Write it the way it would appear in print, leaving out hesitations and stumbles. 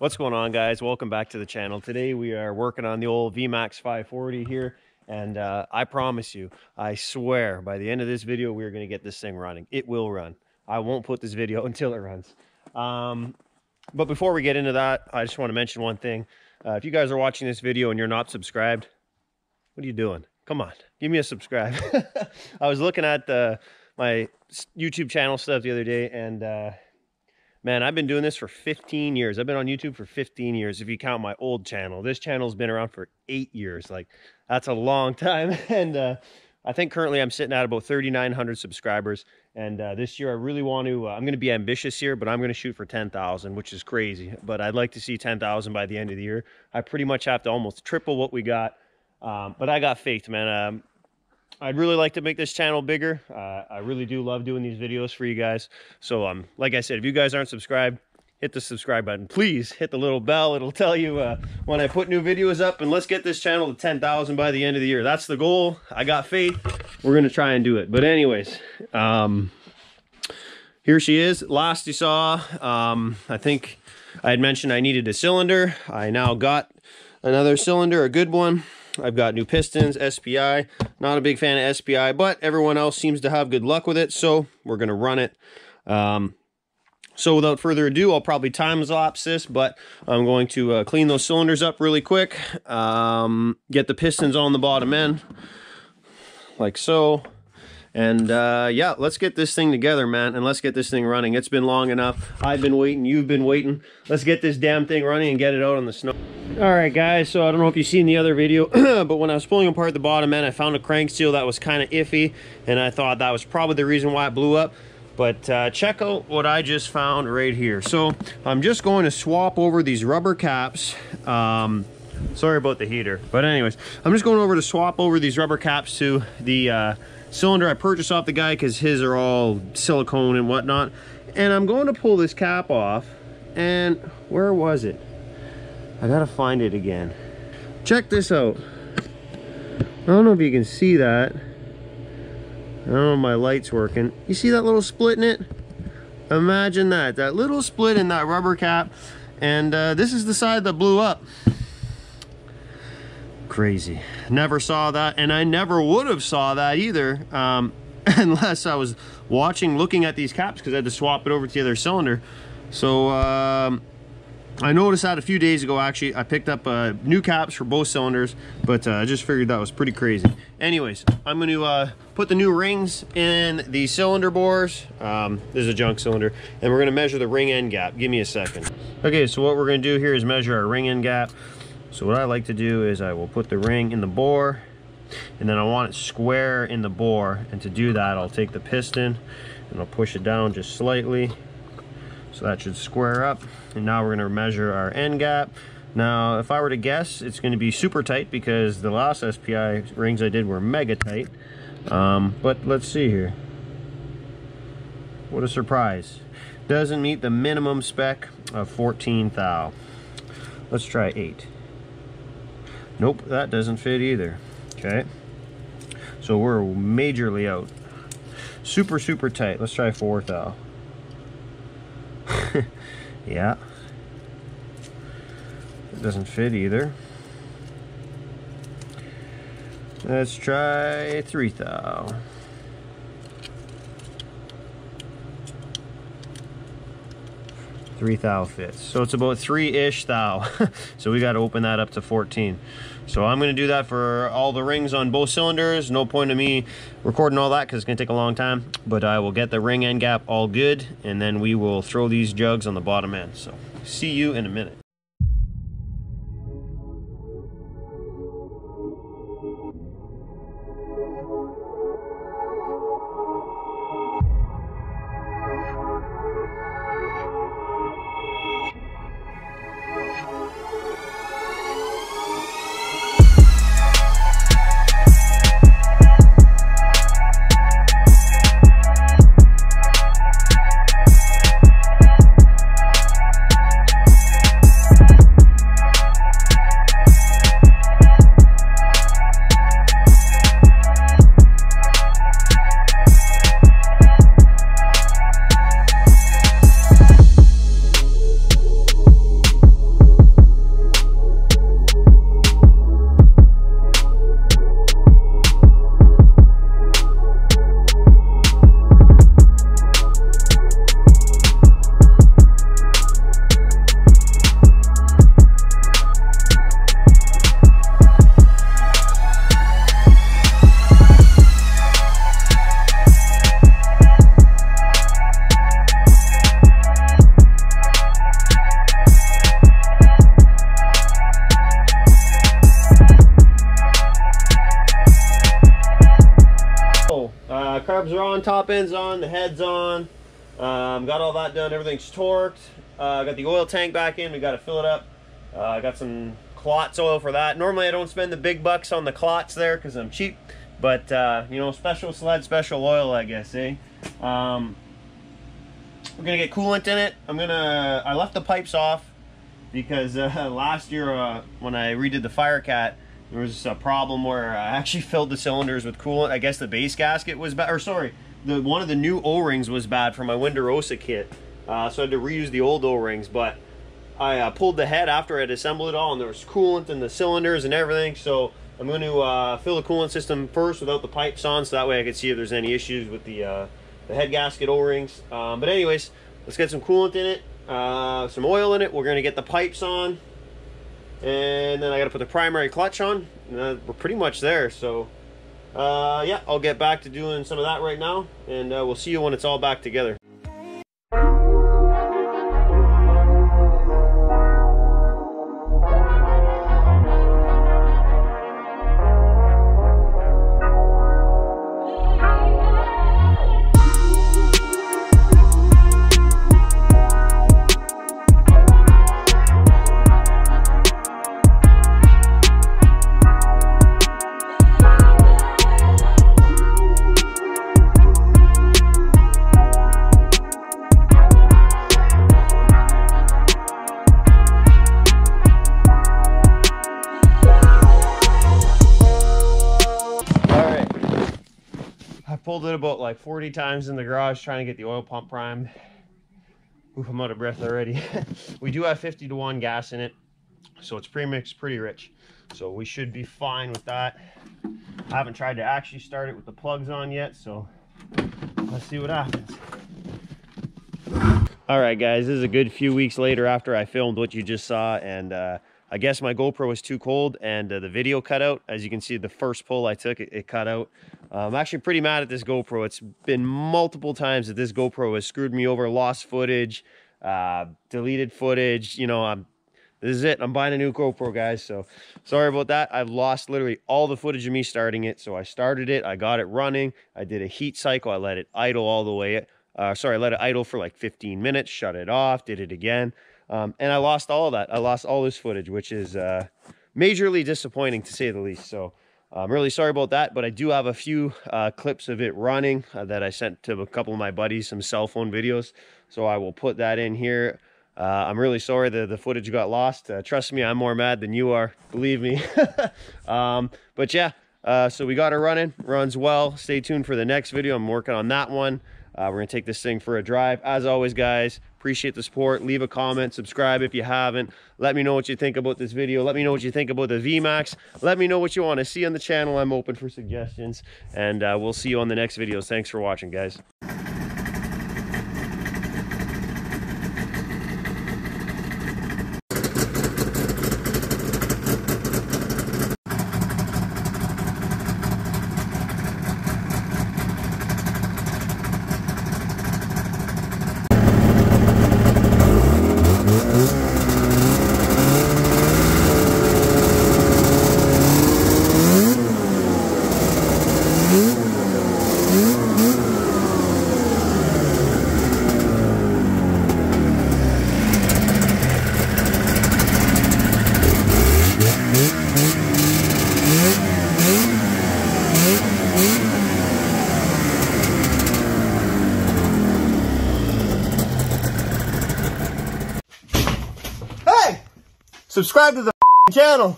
What's going on, guys? Welcome back to the channel. Today we are working on the old VMAX 540 here, and I promise you, I swear, by the end of this video, we're going to get this thing running. It will run. I won't put this video until it runs. But before we get into that, I just want to mention one thing. If you guys are watching this video and you're not subscribed, what are you doing? Come on, give me a subscribe. I was looking at my YouTube channel stuff the other day, and man, I've been doing this for 15 years. I've been on YouTube for 15 years if you count my old channel. This channel's been around for 8 years. Like, that's a long time. And I think currently I'm sitting at about 3,900 subscribers. And this year I really want to, I'm going to be ambitious here, but I'm going to shoot for 10,000, which is crazy. But I'd like to see 10,000 by the end of the year. I pretty much have to almost triple what we got. But I got faith, man. I'd really like to make this channel bigger. I really do love doing these videos for you guys. So like I said, if you guys aren't subscribed, hit the subscribe button. Please hit the little bell. It'll tell you when I put new videos up, and let's get this channel to 10,000 by the end of the year. That's the goal. I got faith. We're going to try and do it. But anyways, here she is. Last you saw, I think I had mentioned I needed a cylinder. I now got another cylinder, a good one. I've got new pistons, SPI. Not a big fan of SPI, but everyone else seems to have good luck with it, so we're going to run it. So without further ado, I'll probably time-lapse this, but I'm going to clean those cylinders up really quick, get the pistons on the bottom end, like so. And yeah, let's get this thing together, man, and let's get this thing running. It's been long enough. I've been waiting. You've been waiting. Let's get this damn thing running and get it out on the snow. All right, guys, so I don't know if you've seen the other video, but when I was pulling apart the bottom end, I found a crank seal that was kind of iffy, and I thought that was probably the reason why it blew up. But check out what I just found right here. So I'm just going to swap over these rubber caps. Sorry about the heater. But anyways, I'm just going over to swap over these rubber caps to the cylinder I purchased off the guy, because his are all silicone and whatnot. And I'm going to pull this cap off, and where was it? I gotta find it again. Check this out. I don't know if you can see that. I don't know if my light's working. You see that little split in it? Imagine that little split in that rubber cap. And this is the side that blew up. Crazy. Never saw that, and I never would have saw that either unless I was looking at these caps, because I had to swap it over to the other cylinder. So I noticed that a few days ago. Actually, I picked up new caps for both cylinders, but I just figured that was pretty crazy. Anyways, I'm going to put the new rings in the cylinder bores. This is a junk cylinder, and we're going to measure the ring end gap. Give me a second. Okay, so what we're going to do here is measure our ring end gap. So what I like to do is I will put the ring in the bore, and then I want it square in the bore. And to do that, I'll take the piston and I'll push it down just slightly. So that should square up. And now we're going to measure our end gap. Now, if I were to guess, it's going to be super tight, because the last SPI rings I did were mega tight. But let's see here. What a surprise. Doesn't meet the minimum spec of 14 thou. Let's try 8. Nope, that doesn't fit either. Okay. So we're majorly out. Super, super tight. Let's try 4 thou. Yeah, it doesn't fit either. Let's try 3 thou. Three thou fits. So it's about 3-ish thou. So we got to open that up to 14. So I'm going to do that for all the rings on both cylinders. No point in me recording all that, because it's going to take a long time. But I will get the ring end gap all good, and then we will throw these jugs on the bottom end. So see you in a minute. carbs are on, top end's on, the head's on. Got all that done, everything's torqued. Got the oil tank back in, we got to fill it up. Got some clots oil for that. Normally I don't spend the big bucks on the clots there because I'm cheap, but you know, special sled, special oil, I guess, eh? We're gonna get coolant in it. I left the pipes off because last year when I redid the Firecat, there was a problem where I actually filled the cylinders with coolant. I guess the base gasket was bad, or sorry, one of the new O-rings was bad for my Winderosa kit, so I had to reuse the old O-rings. But I pulled the head after I'd assembled it all, and there was coolant in the cylinders and everything. So I'm going to fill the coolant system first without the pipes on, so that way I could see if there's any issues with the head gasket O-rings. But anyways, let's get some coolant in it, some oil in it. We're going to get the pipes on, and then I got to put the primary clutch on. And we're pretty much there. So yeah, I'll get back to doing some of that right now, and we'll see you when it's all back together. Pulled it about like 40 times in the garage trying to get the oil pump primed. Oof, I'm out of breath already. We do have 50-to-1 gas in it, so it's premixed, pretty rich. So we should be fine with that. I haven't tried to actually start it with the plugs on yet, so let's see what happens. All right, guys, this is a good few weeks later after I filmed what you just saw, and I guess my GoPro was too cold and the video cut out. As you can see, the first pull I took, it cut out. I'm actually pretty mad at this GoPro. It's been multiple times that this GoPro has screwed me over, lost footage, deleted footage. You know, this is it. I'm buying a new GoPro, guys. So sorry about that. I've lost literally all the footage of me starting it. So I started it. I got it running. I did a heat cycle. I let it idle all the way. Sorry, I let it idle for like 15 minutes, shut it off, did it again. And I lost all of that. I lost all this footage, which is majorly disappointing to say the least. So I'm really sorry about that, but I do have a few clips of it running that I sent to a couple of my buddies, some cell phone videos. So I will put that in here. I'm really sorry that the footage got lost. Trust me, I'm more mad than you are, believe me. But yeah, so we got it running, runs well. Stay tuned for the next video. I'm working on that one. We're gonna take this thing for a drive. As always, guys, appreciate the support. Leave a comment, subscribe if you haven't. Let me know what you think about this video. Let me know what you think about the VMAX. Let me know what you want to see on the channel. I'm open for suggestions, and we'll see you on the next videos. Thanks for watching, guys. Subscribe to the channel.